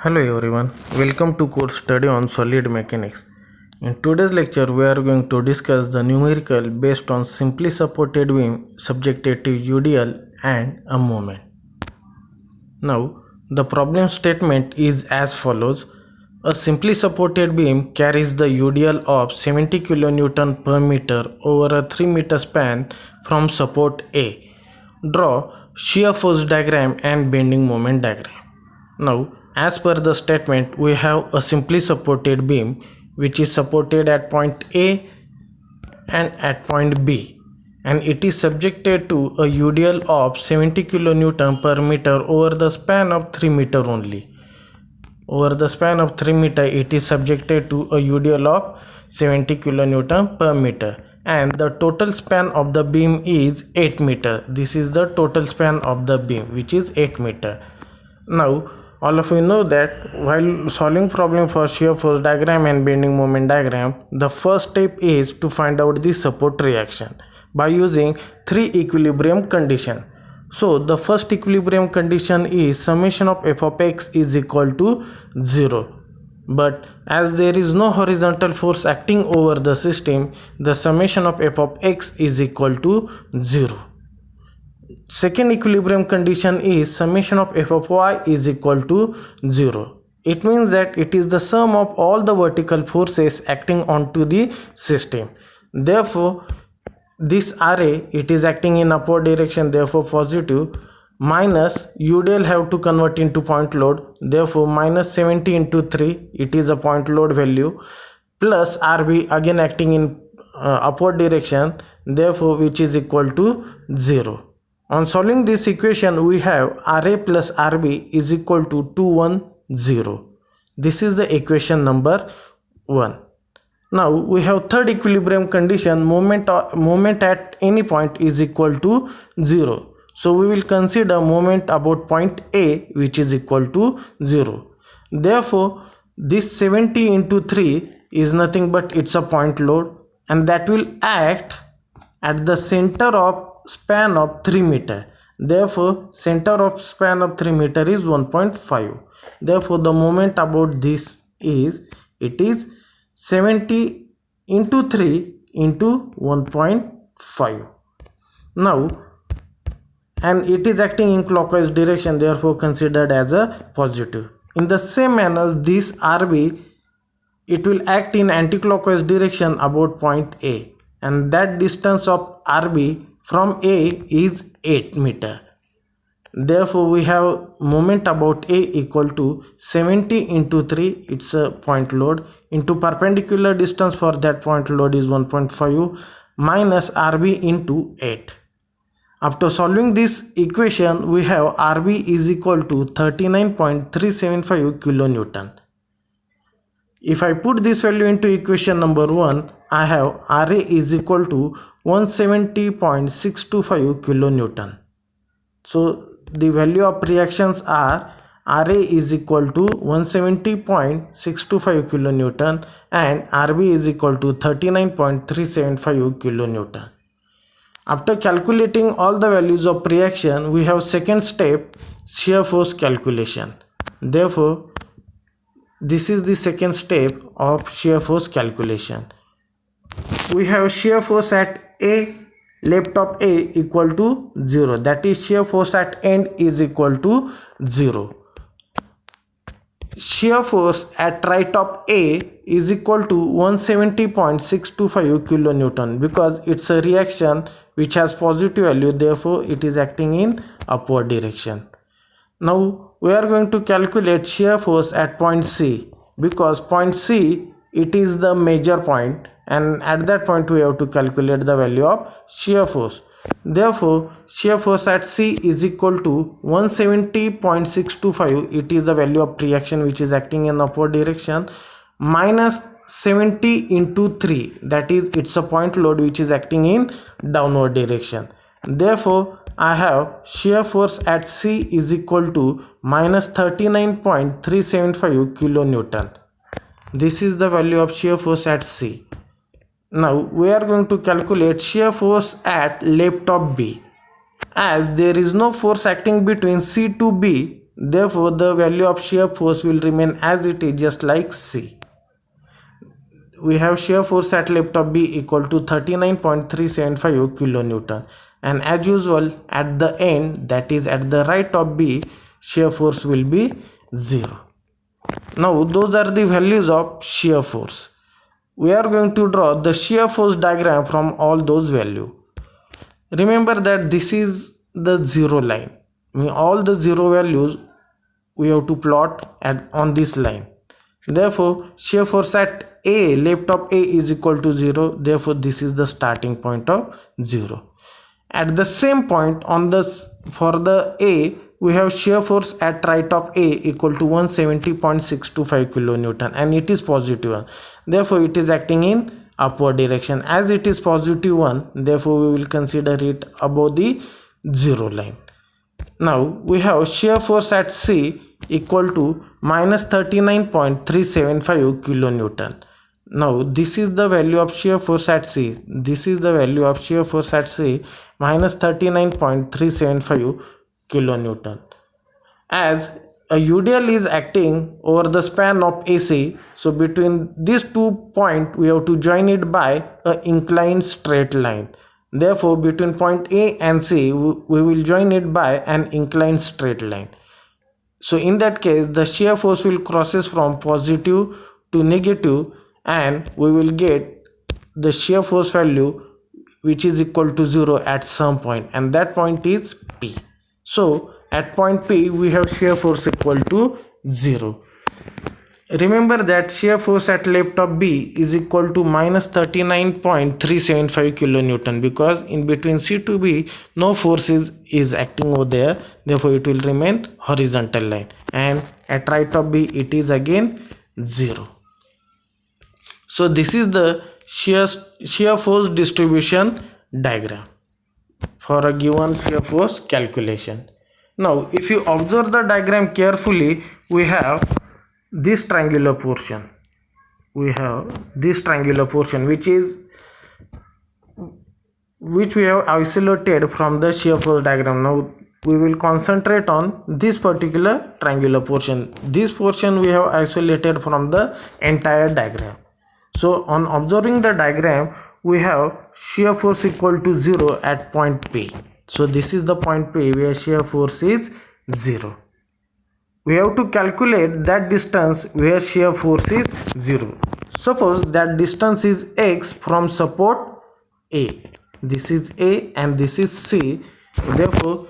Hello everyone, welcome to course study on solid mechanics. In today's lecture, we are going to discuss the numerical based on simply supported beam subjected to UDL and a moment. Now, the problem statement is as follows. A simply supported beam carries the UDL of 70 kN per meter over a 3 meter span from support A. Draw shear force diagram and bending moment diagram. Now, as per the statement, we have a simply supported beam which is supported at point A and at point B, and it is subjected to a UDL of 70 kN per meter over the span of 3 meter only. Over the span of 3 meter, it is subjected to a UDL of 70 kN per meter, and the total span of the beam is 8 meter. This is the total span of the beam, which is 8 meter. Now, all of you know that while solving problem for shear force diagram and bending moment diagram, the first step is to find out the support reaction by using three equilibrium condition. So the first equilibrium condition is summation of f of x is equal to 0. But as there is no horizontal force acting over the system, the summation of f of x is equal to 0. Second equilibrium condition is summation of f of y is equal to 0. It means that it is the sum of all the vertical forces acting onto the system. Therefore, this Ra, it is acting in upward direction, therefore positive, minus UDL have to convert into point load, therefore minus 70 into 3, it is a point load value, plus Rb again acting in upward direction, therefore which is equal to 0. On solving this equation, we have Ra plus Rb is equal to 210. This is the equation number 1. Now we have third equilibrium condition, moment at any point is equal to 0. So we will consider moment about point A which is equal to 0. Therefore, this 70 into 3 is nothing but it's a point load, and that will act at the center of span of 3 meter. Therefore, center of span of 3 meter is 1.5. Therefore, the moment about this is, it is 70 into 3 into 1.5. Now, and it is acting in clockwise direction, therefore considered as a positive. In the same manner, this Rb, it will act in anti-clockwise direction about point A, and that distance of Rb from A is 8 meter. Therefore, we have moment about A equal to 70 into 3, it's a point load, into perpendicular distance for that point load is 1.5 minus Rb into 8. After solving this equation, we have Rb is equal to 39.375 kilonewton. If I put this value into equation number 1, I have Ra is equal to 170.625 kilonewton. So the value of reactions are Ra is equal to 170.625 kilonewton and Rb is equal to 39.375 kilonewton. After calculating all the values of reaction, we have second step, shear force calculation. Therefore, this is the second step of shear force calculation. We have shear force at A, left of A equal to 0. That is, shear force at end is equal to 0. Shear force at right of A is equal to 170.625 kilonewton, because it's a reaction which has positive value, therefore it is acting in upward direction. Now we are going to calculate shear force at point C, because point C, it is the major point, and at that point we have to calculate the value of shear force. Therefore, shear force at C is equal to 170.625, it is the value of reaction which is acting in upward direction, minus 70 into 3, that is, it's a point load which is acting in downward direction. Therefore, I have shear force at C is equal to minus 39.375 kilonewton. This is the value of shear force at C. Now we are going to calculate shear force at left of B. As there is no force acting between C to B, Therefore, the value of shear force will remain as it is, just like C. We have shear force at left of B equal to 39.375 kilonewton, and as usual at the end, that is at the right of B, shear force will be 0. Now those are the values of shear force. We are going to draw the shear force diagram from all those values. Remember that this is the zero line. All the zero values we have to plot on this line. Therefore, shear force at A, left of A is equal to 0. Therefore, this is the starting point of 0. At the same point for the A, we have shear force at right of A equal to 170.625 kilonewton, and it is positive one. Therefore, it is acting in upward direction. As it is positive one, therefore we will consider it above the zero line. Now we have shear force at C equal to minus 39.375 kilonewton. Now this is the value of shear force at C. This is the value of shear force at C, minus 39.375 kilonewton. As a UDL is acting over the span of AC, so between these 2 points we have to join it by an inclined straight line. Therefore, between point A and C, we will join it by an inclined straight line. So in that case, the shear force will crosses from positive to negative, and we will get the shear force value which is equal to 0 at some point, and that point is P. So at point P, we have shear force equal to 0. Remember that shear force at left of B is equal to minus 39.375 kilonewton, because in between C to B no force is acting over there. Therefore, it will remain horizontal line, and at right of B it is again 0. So this is the shear force distribution diagram for a given shear force calculation. Now, if you observe the diagram carefully, we have this triangular portion. We have this triangular portion which we have isolated from the shear force diagram. Now we will concentrate on this particular triangular portion. This portion we have isolated from the entire diagram. So on observing the diagram, we have shear force equal to 0 at point P. So this is the point P where shear force is 0. We have to calculate that distance where shear force is 0. Suppose that distance is x from support A. This is A and this is C. Therefore,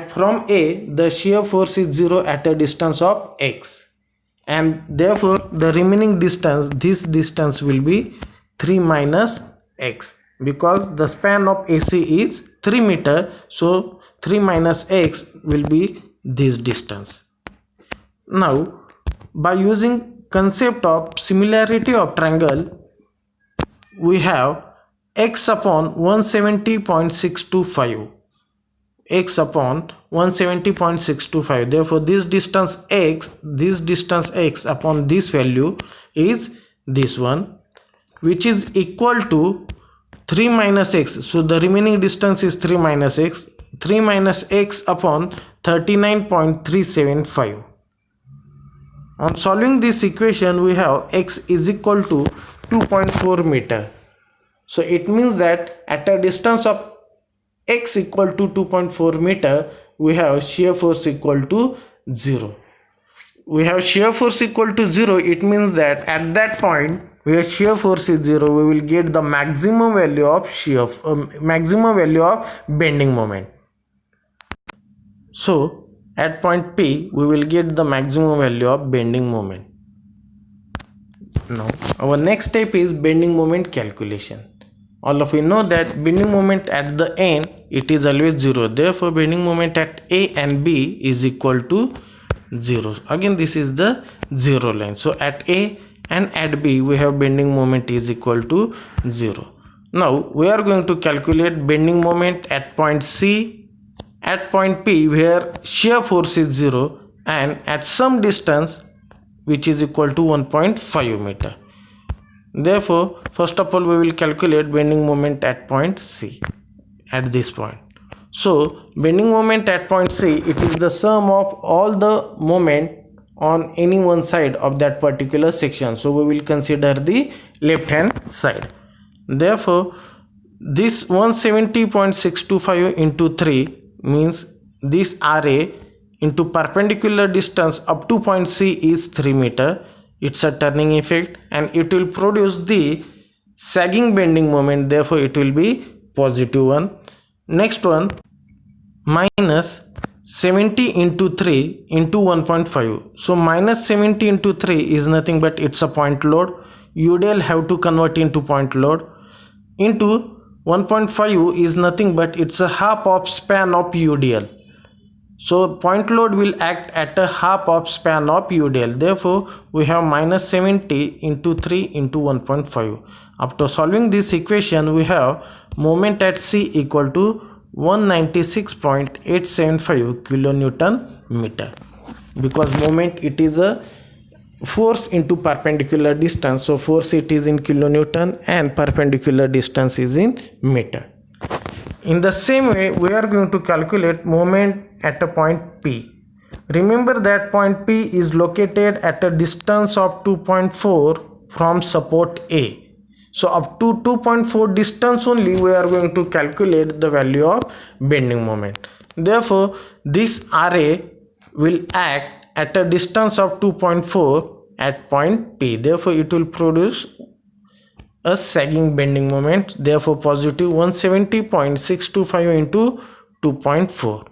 from A, the shear force is 0 at a distance of x. And therefore, the remaining distance, this distance will be 3 minus x, because the span of AC is 3 meter. So 3 minus x will be this distance. Now, by using concept of similarity of triangle, we have x upon 170.625. X upon 170.625. Therefore, this distance x upon this value is this one, which is equal to 3 minus x. So the remaining distance is 3 minus x. 3 minus x upon 39.375. On solving this equation, we have x is equal to 2.4 meter. So it means that at a distance of x equal to 2.4 meter, we have shear force equal to 0. We have shear force equal to 0. It means that at that point where shear force is 0, we will get the maximum value of bending moment. So at point P, we will get the maximum value of bending moment. Now our next step is bending moment calculation. All of you know that bending moment at the end, it is always 0. Therefore, bending moment at A and B is equal to 0. Again, this is the 0 line. So at A and at B, we have bending moment is equal to 0. Now we are going to calculate bending moment at point C, at point P where shear force is 0, and at some distance which is equal to 1.5 meter. Therefore, first of all, we will calculate bending moment at point C, at this point. So bending moment at point C, it is the sum of all the moment on any one side of that particular section. So we will consider the left hand side. Therefore this 170.625 into 3 means this RA into perpendicular distance up to point C is 3 meter. It's a turning effect and it will produce the sagging bending moment, therefore it will be positive one. Next one, minus 70 into 3 into 1.5. So minus 70 into 3 is nothing but it's a point load. UDL have to convert into point load. Into 1.5 is nothing but it's a half of span of UDL. So point load will act at a half of span of UDL. Therefore we have minus 70 into 3 into 1.5. After solving this equation, we have moment at C equal to 196.875 kilonewton meter. Because moment, it is a force into perpendicular distance, so force it is in kilonewton and perpendicular distance is in meter. In the same way, we are going to calculate moment at a point P. Remember that point P is located at a distance of 2.4 from support A. So up to 2.4 distance only we are going to calculate the value of bending moment. Therefore this RA will act at a distance of 2.4 at point P. Therefore it will produce a sagging bending moment. Therefore positive 170.625 into 2.4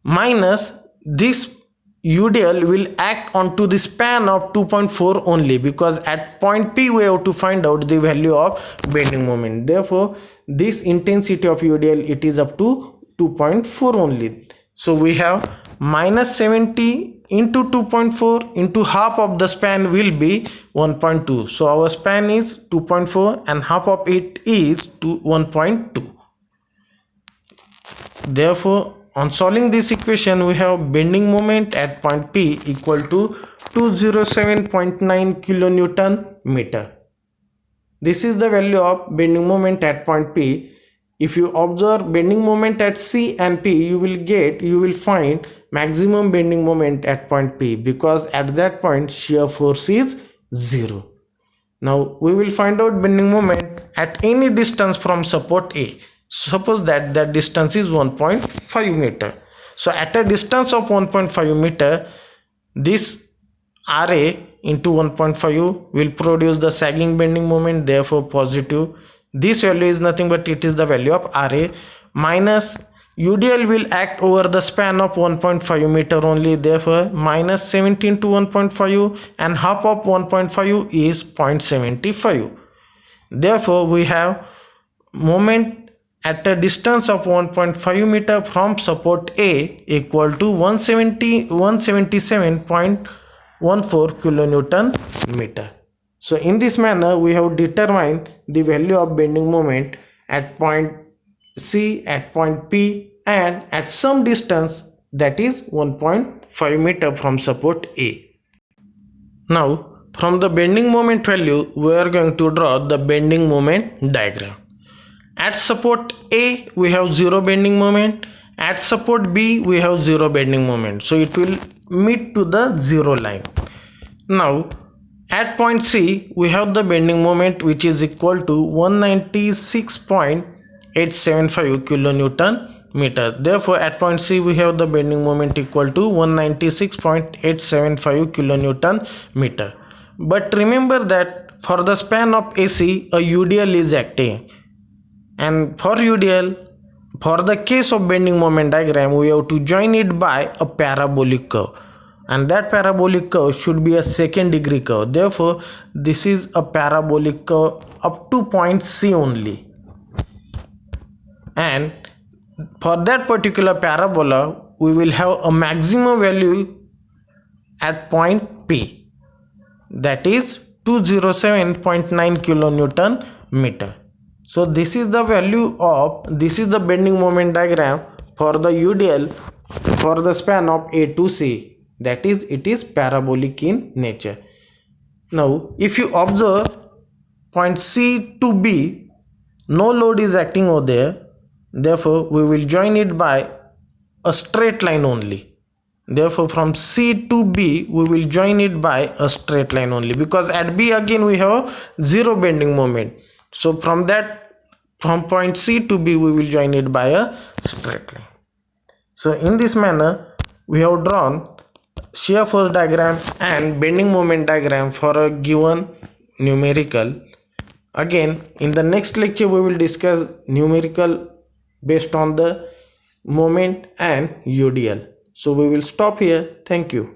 minus this UDL will act onto the span of 2.4 only, because at point P we have to find out the value of bending moment. Therefore this intensity of UDL, it is up to 2.4 only. So we have minus 70 into 2.4 into half of the span will be 1.2. So our span is 2.4 and half of it is 1.2. Therefore on solving this equation, we have bending moment at point P equal to 207.9 kilonewton meter. This is the value of bending moment at point P. If you observe bending moment at C and P, you will find maximum bending moment at point P, because at that point shear force is 0. Now we will find out bending moment at any distance from support A. Suppose that distance is 1.5 meter. So at a distance of 1.5 meter, this RA into 1.5 will produce the sagging bending moment, therefore positive. This value is nothing but it is the value of RA, minus UDL will act over the span of 1.5 meter only, therefore minus 17 to 1.5 and half of 1.5 is 0.75. Therefore we have moment at a distance of 1.5 meter from support A equal to 177.14 kilonewton meter. So in this manner we have determined the value of bending moment at point C, at point P, and at some distance, that is 1.5 meter from support A. Now from the bending moment value we are going to draw the bending moment diagram. At support A we have 0 bending moment, at support B we have 0 bending moment, so it will meet to the 0 line. Now at point C we have the bending moment which is equal to 196.875 kilonewton meter. Therefore at point C we have the bending moment equal to 196.875 kilonewton meter. But remember that for the span of AC a UDL is acting, and for UDL, for the case of bending moment diagram, we have to join it by a parabolic curve, and that parabolic curve should be a second degree curve. Therefore this is a parabolic curve up to point C only, and for that particular parabola we will have a maximum value at point P, that is 207.9 kilonewton meter. So this is the value of, this is the bending moment diagram for the UDL for the span of A to C, that is it is parabolic in nature. Now if you observe point C to B, no load is acting over there, Therefore we will join it by a straight line only. Therefore from C to B we will join it by a straight line only, because at B again we have zero bending moment. So from point C to B we will join it by a straight line. So in this manner we have drawn shear force diagram and bending moment diagram for a given numerical. Again in the next lecture we will discuss numerical based on the moment and UDL. So we will stop here. Thank you.